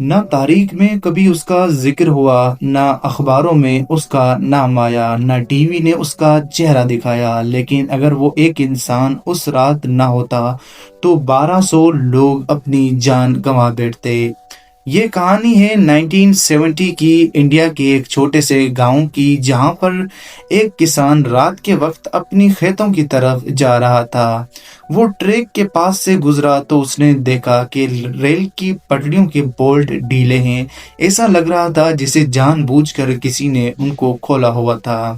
نہ تاریخ میں کبھی اس کا ذکر ہوا، نہ اخباروں میں اس کا نام آیا، نہ ٹی وی نے اس کا چہرہ دکھایا، لیکن اگر وہ ایک انسان اس رات نہ ہوتا تو 1200 لوگ اپنی جان گنوا بیٹھتے۔ یہ کہانی ہے 1970 کی انڈیا کے ایک چھوٹے سے گاؤں کی، جہاں پر ایک کسان رات کے وقت اپنی کھیتوں کی طرف جا رہا تھا۔ وہ ٹریک کے پاس سے گزرا تو اس نے دیکھا کہ ریل کی پٹریوں کے بولٹ ڈھیلے ہیں۔ ایسا لگ رہا تھا جسے جان بوجھ کر کسی نے ان کو کھولا ہوا تھا۔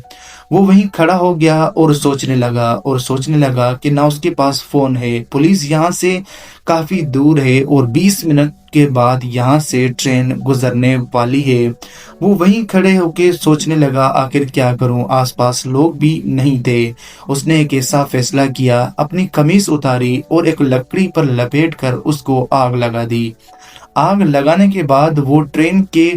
وہ وہیں کھڑا ہو گیا اور سوچنے لگا کہ نہ اس کے پاس فون ہے، پولیس یہاں سے کافی دور ہے اور 20 منٹ کے بعد یہاں سے ٹرین گزرنے والی ہے۔ وہ وہیں کھڑے ہو کے سوچنے لگا آخر کیا کروں، آس پاس لوگ بھی نہیں تھے۔ اس نے ایک ایسا فیصلہ کیا، اپنی قمیص اتاری اور ایک لکڑی پر لپیٹ کر اس کو آگ لگا دی۔ آگ لگانے کے بعد وہ ٹرین کے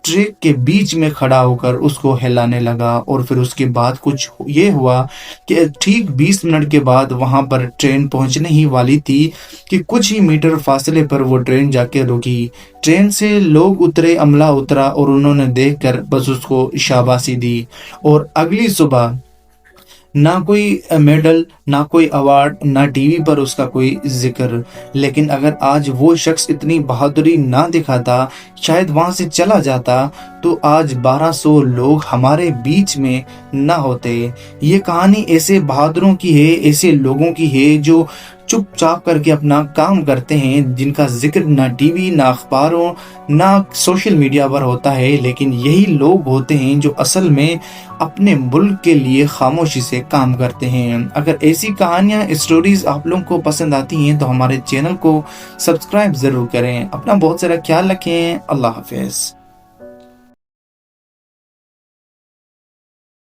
ٹریک کے بیچ میں کھڑا ہو کر اس کو ہلانے لگا، اور پھر اس کے بعد کچھ یہ ہوا کہ ٹھیک 20 منٹ کے بعد وہاں پر ٹرین پہنچنے ہی والی تھی کہ کچھ ہی میٹر فاصلے پر وہ ٹرین جا کے رکی۔ ٹرین سے لوگ اترے، عملہ اترا اور انہوں نے دیکھ کر بس اس کو شاباشی دی۔ اور اگلی صبح نہ کوئی میڈل، نہ کوئی ایوارڈ، نہ ٹی وی پر اس کا کوئی ذکر۔ لیکن اگر آج وہ شخص اتنی بہادری نہ دکھاتا، شاید وہاں سے چلا جاتا، تو آج 1200 لوگ ہمارے بیچ میں نہ ہوتے۔ یہ کہانی ایسے بہادروں کی ہے، ایسے لوگوں کی ہے جو چپ چاپ کر کے اپنا کام کرتے ہیں، جن کا ذکر نہ ٹی وی، نہ اخباروں، نہ سوشل میڈیا پر ہوتا ہے، لیکن یہی لوگ ہوتے ہیں جو اصل میں اپنے ملک کے لیے خاموشی سے کام کرتے ہیں۔ اگر ایسی کہانیاں، اسٹوریز آپ لوگوں کو پسند آتی ہیں تو ہمارے چینل کو سبسکرائب ضرور کریں۔ اپنا بہت سارا خیال رکھیں۔ اللہ حافظ۔